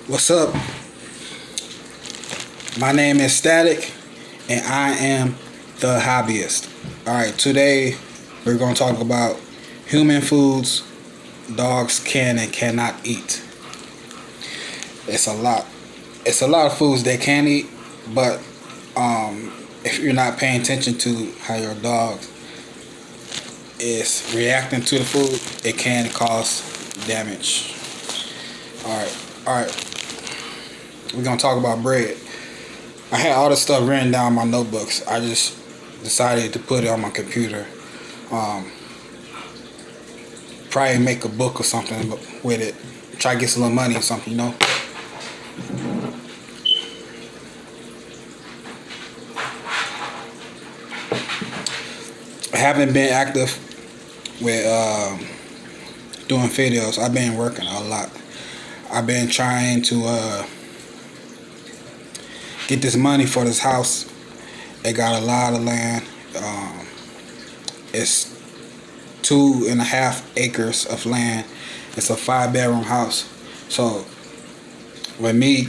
What's up? My name is Static, and I am the hobbyist. All right, today we're going to talk about human foods dogs can and cannot eat. It's a lot. It's a lot of foods they can eat, but if you're not paying attention to how your dog is reacting to the food, it can cause damage. All right. We're gonna talk about bread. I had all this stuff written down in my notebooks. I just decided to put it on my computer. Um, Probably make a book or something with it. Try to get some little money or something, you know. I haven't been active with doing videos. I've been working a lot. I've been trying to get this money for this house. It got a lot of land. It's 2.5 acres of land. It's a 5-bedroom house. So with me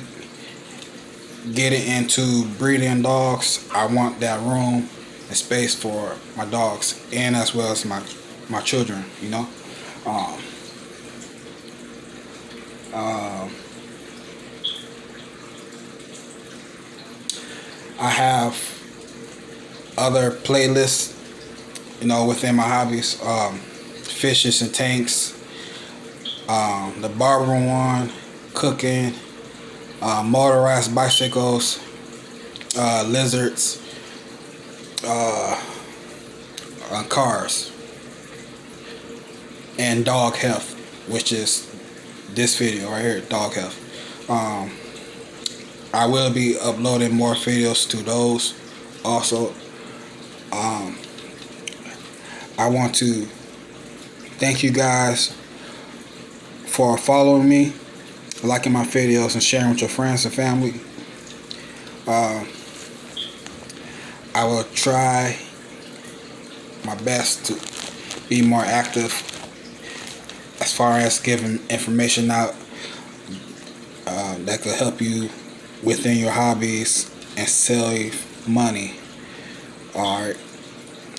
getting into breeding dogs, I want that room and space for my dogs and as well as my children. You know. Um, uh, I have other playlists, you know, within my hobbies. Fishes and tanks, the barbering one, cooking, motorized bicycles, lizards, uh, cars, and dog health, which is this video right here, dog health. I will be uploading more videos to those. Also, um, I want to thank you guys for following me, liking my videos, and sharing with your friends and family. Uh, I will try my best to be more active as far as giving information out that could help you within your hobbies and save money. Alright,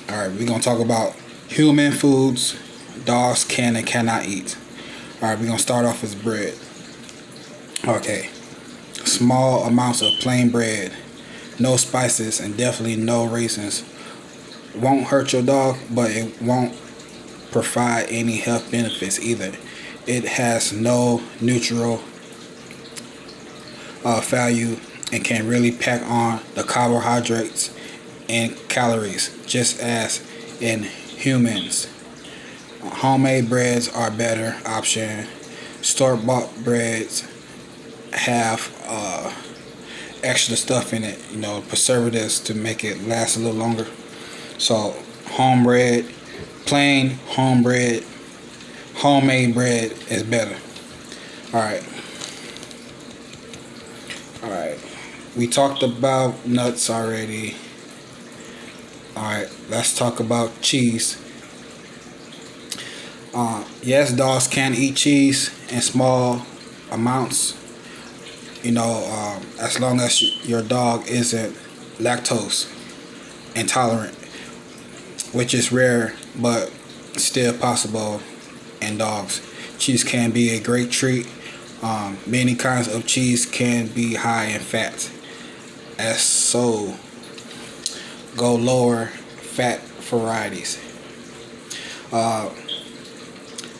we're gonna talk about human foods dogs can and cannot eat. Alright, we're gonna start off with bread. Okay. Small amounts of plain bread, no spices, and definitely no raisins. Won't hurt your dog, but it won't provide any health benefits either. It has no nutritional value and can really pack on the carbohydrates and calories, just as in humans. Homemade breads are a better option. Store-bought breads have extra stuff in it, you know, preservatives to make it last a little longer. So, home bread, plain home bread, homemade bread is better. Alright. Alright. We talked about nuts already. Alright, let's talk about cheese. Yes, dogs can eat cheese in small amounts. You know, as long as your dog isn't lactose intolerant, which is rare but still possible in dogs. Cheese can be a great treat. Many kinds of cheese can be high in fat, as so go lower fat varieties. Uh,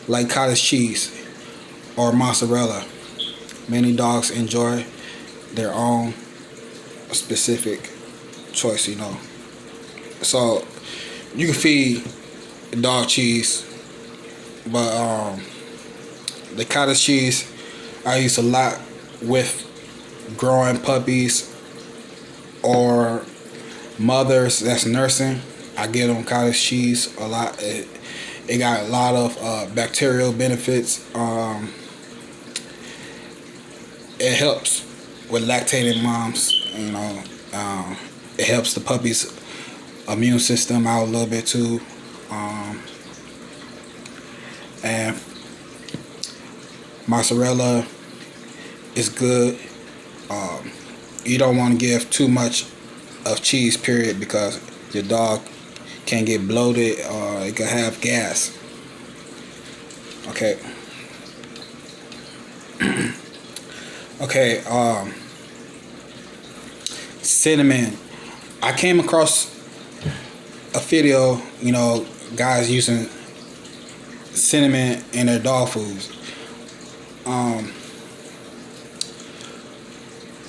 like cottage cheese or mozzarella. Many dogs enjoy their own specific choice, you know. So you can feed dog cheese, but the cottage cheese I use a lot with growing puppies or mothers that's nursing. I get them cottage cheese a lot. It got a lot of bacterial benefits. It helps with lactating moms. You know, it helps the puppy's immune system out a little bit too. And mozzarella It's good. Um, you don't want to give too much of cheese, period, because your dog can get bloated or it can have gas. Okay. Okay. Cinnamon. I came across a video, guys using cinnamon in their dog foods. Um,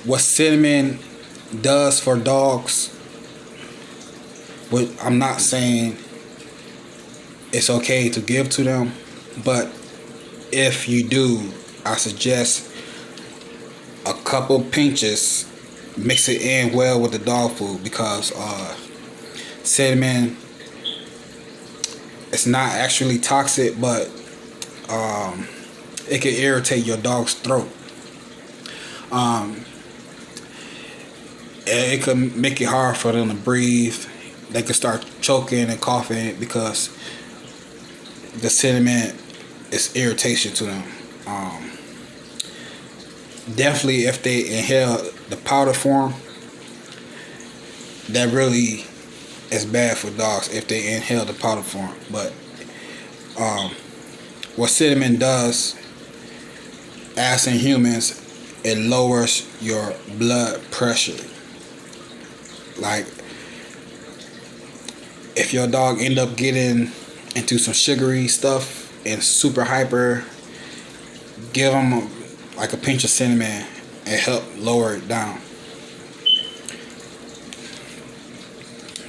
what cinnamon does for dogs, what I'm not saying it's okay to give to them, but if you do, I suggest a couple pinches, mix it in well with the dog food, because cinnamon, it's not actually toxic, but it can irritate your dog's throat. Um, it can make it hard for them to breathe. They can start choking and coughing because the cinnamon is irritation to them. Definitely, if they inhale the powder form, that really is bad for dogs if they inhale the powder form. But what cinnamon does, as in humans, it lowers your blood pressure. Like, if your dog end up getting into some sugary stuff and super hyper, give them like a pinch of cinnamon and help lower it down.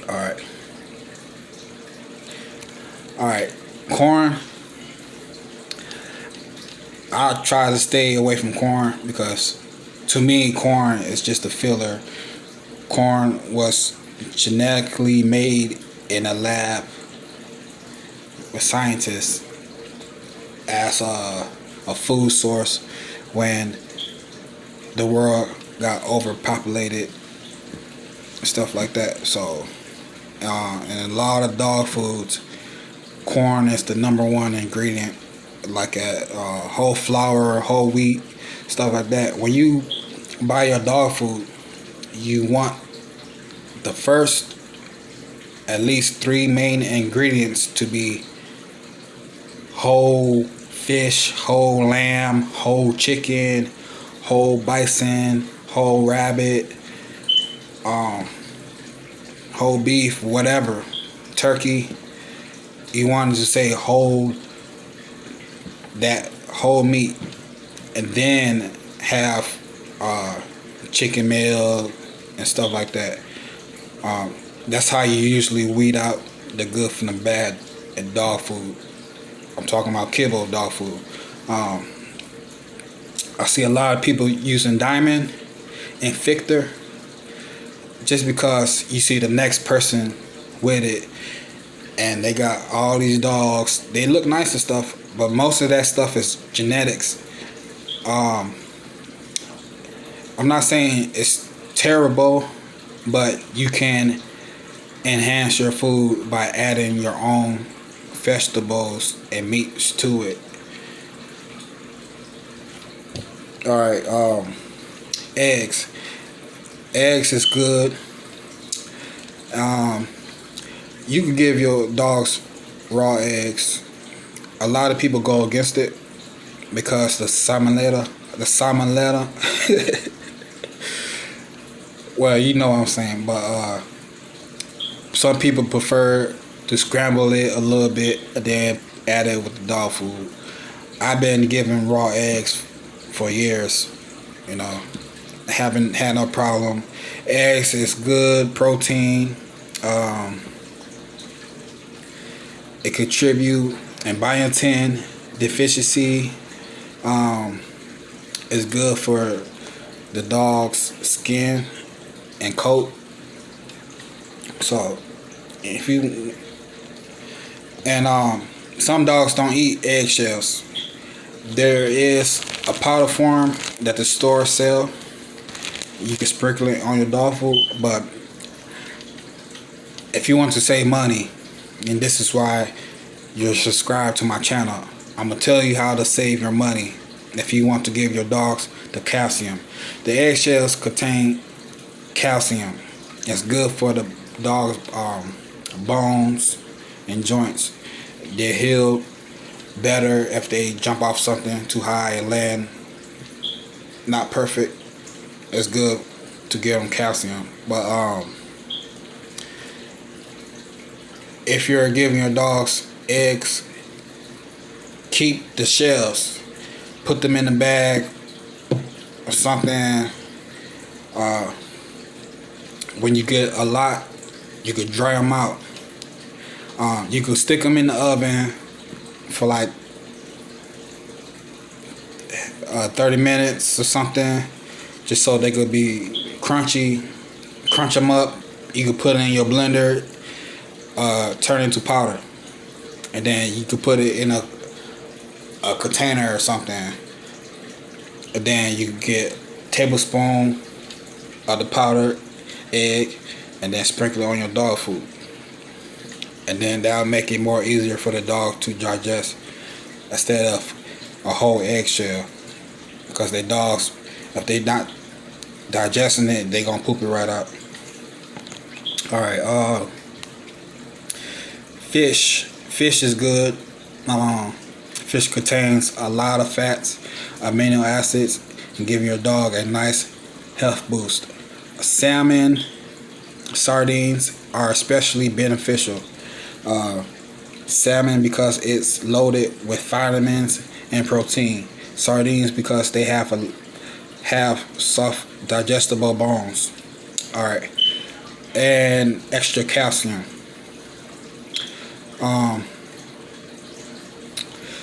Alright. Alright. Corn. I try to stay away from corn because to me corn is just a filler. Corn was genetically made in a lab with scientists as a food source when the world got overpopulated and stuff like that. So in a lot of dog foods, corn is the number one ingredient, like whole flour, whole wheat, stuff like that. When you buy your dog food, you want the first at least 3 main ingredients to be whole fish, whole lamb, whole chicken, whole bison, whole rabbit, whole beef, whatever, turkey. You want to say whole, that whole meat, and then have chicken meal and stuff like that. That's how you usually weed out the good from the bad in dog food. I'm talking about kibble dog food. I see a lot of people using Diamond and Victor just because you see the next person with it and they got all these dogs. They look nice and stuff, but most of that stuff is genetics. I'm not saying it's terrible, but you can enhance your food by adding your own vegetables and meats to it. Alright, eggs. Eggs is good. You can give your dogs raw eggs. A lot of people go against it because the salmonella. Well, you know what I'm saying, but some people prefer to scramble it a little bit and then add it with the dog food. I've been giving raw eggs for years, haven't had no problem. Eggs is good protein. It contribute in biotin deficiency. It's good for the dog's skin and coat. So if you some dogs don't eat eggshells. There is a powder form that the stores sell. You can sprinkle it on your dog food, but if you want to save money, and this is why you're subscribed to my channel, I'm gonna tell you how to save your money if you want to give your dogs the calcium. The eggshells contain calcium. It's good for the dog's bones and joints. They heal better if they jump off something too high and land not perfect. It's good to give them calcium. But if you're giving your dogs eggs, keep the shells. Put them in a bag or something. When you get a lot, you could dry them out. You could stick them in the oven for like 30 minutes or something, just so they could be crunchy. Crunch them up. You could put it in your blender, turn it into powder, and then you could put it in a container or something. And then you could get a tablespoon of the powdered egg, and then sprinkle it on your dog food. And then that'll make it more easier for the dog to digest instead of a whole eggshell. Because their dogs, if they not digesting it, they gonna poop it right out. Alright, fish is good. Fish contains a lot of fats, amino acids, and give your dog a nice health boost. Salmon, sardines are especially beneficial. Salmon because it's loaded with vitamins and protein. Sardines because they have soft digestible bones. Alright. And extra calcium.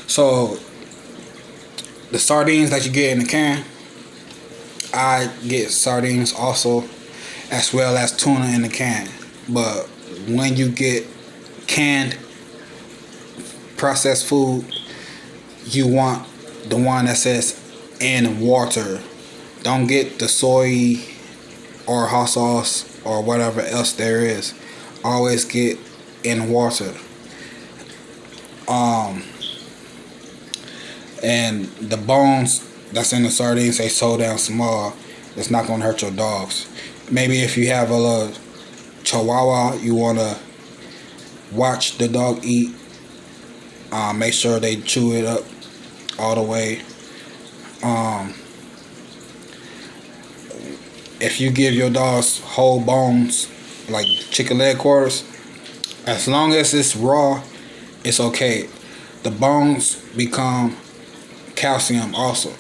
So the sardines that you get in the can, I get sardines also, as well as tuna in the can. But when you get canned processed food, you want the one that says in water. Don't get the soy or hot sauce or whatever else there is. Always get in water. And the bones that's in the sardines, they so down small, it's not gonna hurt your dogs. Maybe if you have a little chihuahua, you wanna watch the dog eat. Make sure they chew it up all the way. If you give your dogs whole bones, like chicken leg quarters, as long as it's raw, it's okay. The bones become calcium also.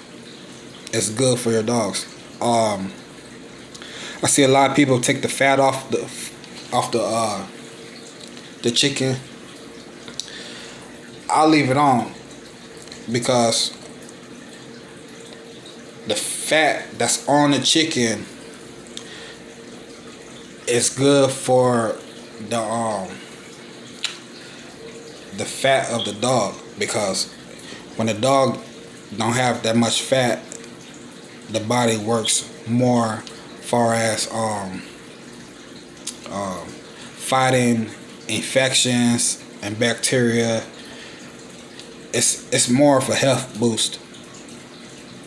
It's good for your dogs. I see a lot of people take the fat off the chicken. I'll leave it on because the fat that's on the chicken is good for the fat of the dog, because when the dog don't have that much fat, the body works more far as fighting infections and bacteria. It's more of a health boost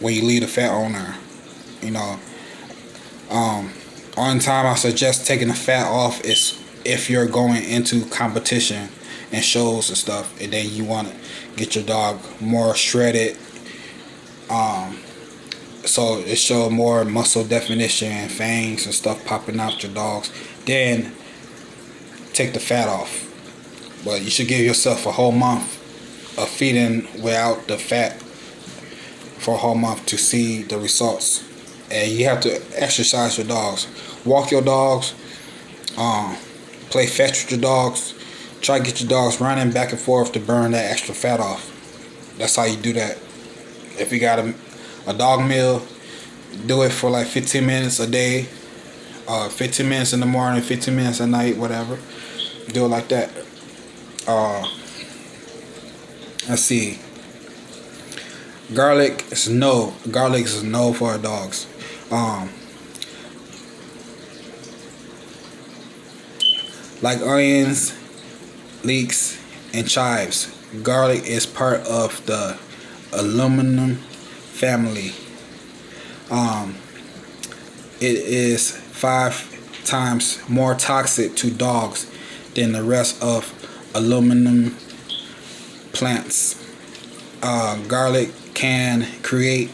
when you leave the fat on there. You know, only time I suggest taking the fat off is if you're going into competition and shows and stuff, and then you want to get your dog more shredded, so it show more muscle definition and fangs and stuff popping out your dogs. Then take the fat off. But you should give yourself a whole month of feeding without the fat for a whole month to see the results. And you have to exercise your dogs, walk your dogs, play fetch with your dogs. Try to get your dogs running back and forth to burn that extra fat off. That's how you do that. If you got a dog meal, do it for like 15 minutes a day, 15 minutes in the morning, 15 minutes at night, whatever. Do it like that. Let's see. Garlic is no for our dogs. Like onions, leeks, and chives, garlic is part of the aluminum family. It is 5 times more toxic to dogs than the rest of aluminum plants. Garlic can create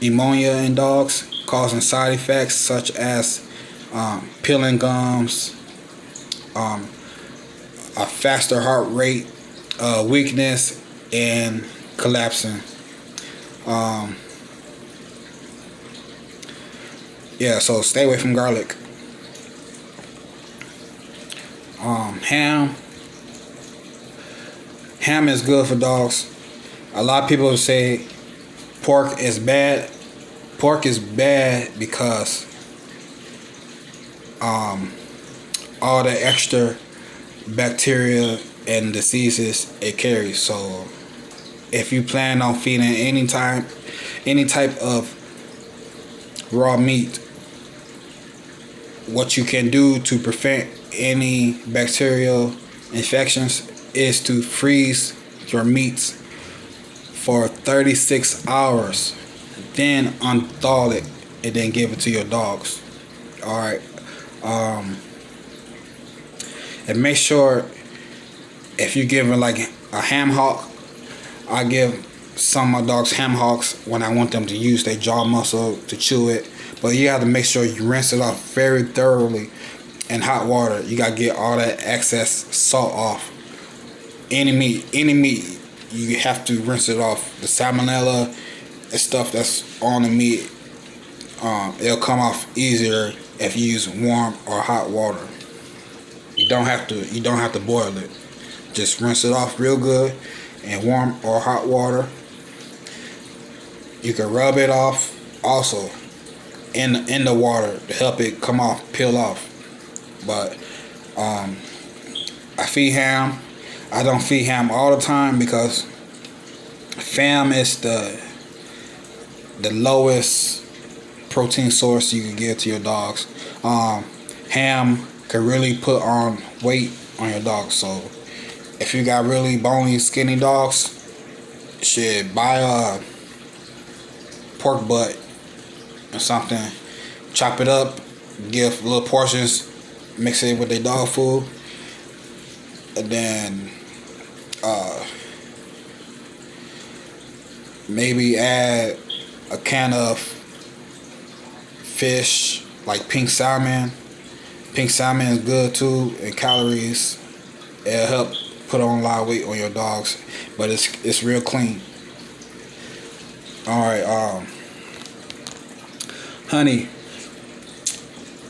ammonia in dogs, causing side effects such as peeling gums, a faster heart rate, weakness, and collapsing. Yeah, so stay away from garlic. Ham. Ham is good for dogs. A lot of people say pork is bad. Pork is bad because all the extra bacteria and diseases it carries. So if you plan on feeding any type of raw meat, what you can do to prevent any bacterial infections is to freeze your meats for 36 hours, then unthaw it and then give it to your dogs. Alright. And make sure if you're giving like a ham hock, I give some of my dogs ham hocks when I want them to use their jaw muscle to chew it. But you have to make sure you rinse it off very thoroughly in hot water. You gotta get all that excess salt off. Any meat, you have to rinse it off. The salmonella and stuff that's on the meat, it'll come off easier if you use warm or hot water. You don't have to boil it. Just rinse it off real good in warm or hot water. You can rub it off also in the water to help it come off, peel off. But I feed ham. I don't feed ham all the time because ham is the lowest protein source you can give to your dogs. Ham can really put on weight on your dogs. So if you got really bony, skinny dogs, shit, buy a pork butt or something, chop it up, give little portions, mix it with their dog food, and then maybe add a can of fish like pink salmon. Pink salmon is good too in calories. It'll help put on a lot of weight on your dogs, but it's real clean. Alright, honey.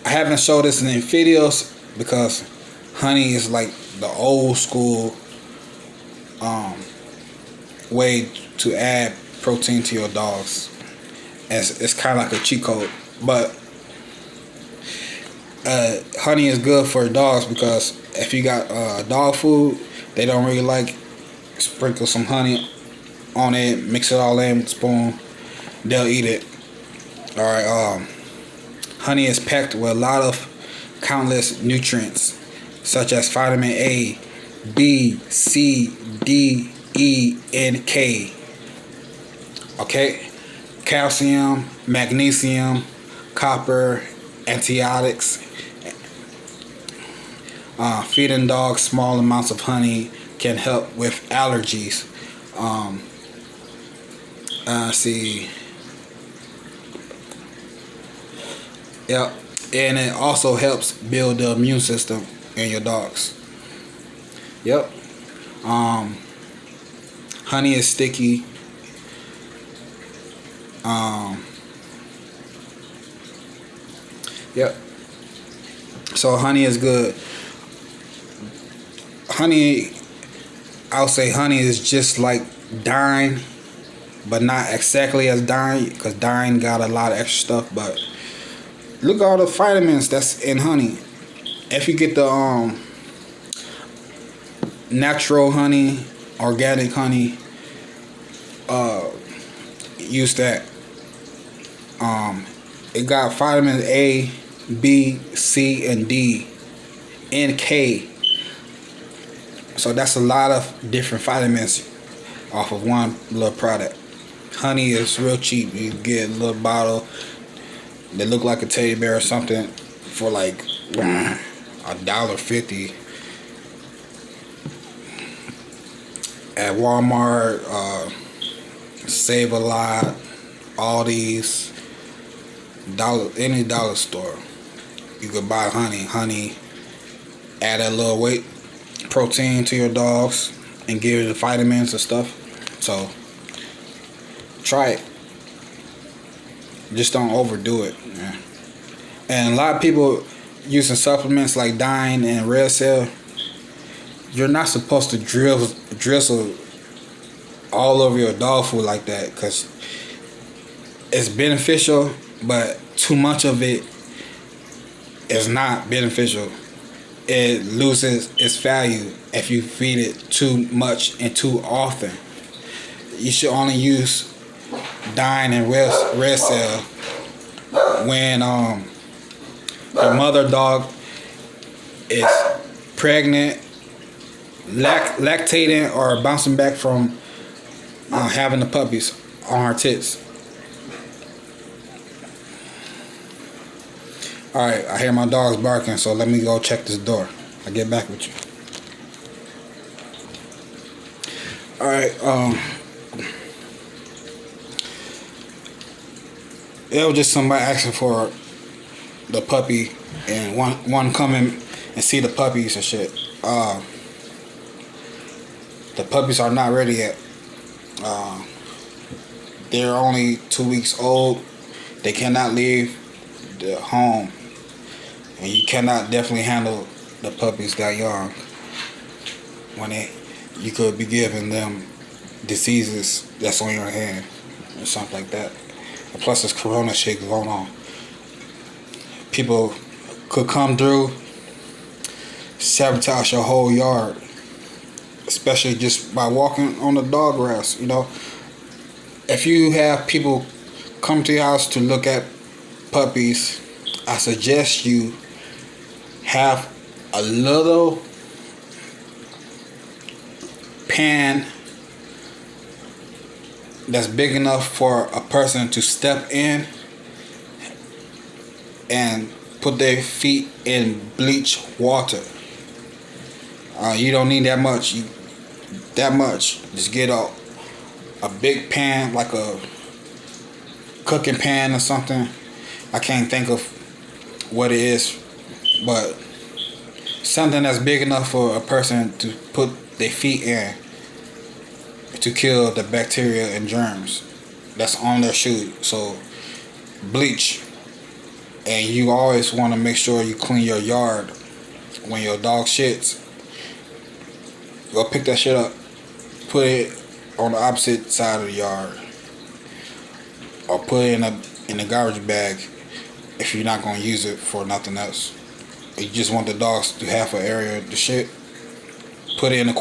I haven't showed this in any videos because honey is like the old school way to add protein to your dogs. It's kind of like a cheat code, but honey is good for dogs because if you got dog food they don't really like, sprinkle some honey on it, mix it all in with a spoon, they'll eat it. Alright, honey is packed with a lot of countless nutrients such as vitamin A, B, C, D, E, and K. Okay? Calcium, magnesium, copper, antioxidants. Feeding dogs small amounts of honey can help with allergies. See. Yep. And it also helps build the immune system in your dogs. Yep. Honey is sticky. Yep. So honey is good. Honey, I'll say honey is just like Dine, but not exactly as Dine, because Dine got a lot of extra stuff. But look at all the vitamins that's in honey. If you get the natural honey, organic honey, use that. It got vitamins A, B, C, and D, and K. So that's a lot of different vitamins off of one little product. honey is real cheap. You get a little bottle that look like a teddy bear or something for like $1.50 at Walmart, Save a Lot, Aldi's, any dollar store. You could buy honey, add a little weight protein to your dogs and give it the vitamins and stuff. So try it. Just don't overdo it. Yeah. And a lot of people using supplements like Dine and Red Cell, you're not supposed to drizzle all over your dog food like that, because it's beneficial, but too much of it is not beneficial. It loses its value if you feed it too much and too often. You should only use Dine and Red Cell when your mother dog is pregnant, lactating, or bouncing back from having the puppies on her tits. Alright, I hear my dogs barking, so let me go check this door. I'll get back with you. Alright, it was just somebody asking for the puppy, and one coming and see the puppies and shit. The puppies are not ready yet. They're only 2 weeks old. They cannot leave the home, and you cannot definitely handle the puppies that young when you could be giving them diseases that's on your hand or something like that. And plus this corona shit going on. People could come through, sabotage your whole yard, especially just by walking on the dog grass. You know, if you have people come to your house to look at puppies, I suggest you have a little pan that's big enough for a person to step in and put their feet in bleach water. You don't need that much. Just get a big pan, like a cooking pan or something. I can't think of what it is, but something that's big enough for a person to put their feet in to kill the bacteria and germs that's on their shoe. So bleach. And you always want to make sure you clean your yard when your dog shits. Go pick that shit up, put it on the opposite side of the yard, or put it in a garbage bag if you're not going to use it for nothing else. You just want the dogs to have an area to shit, put it in the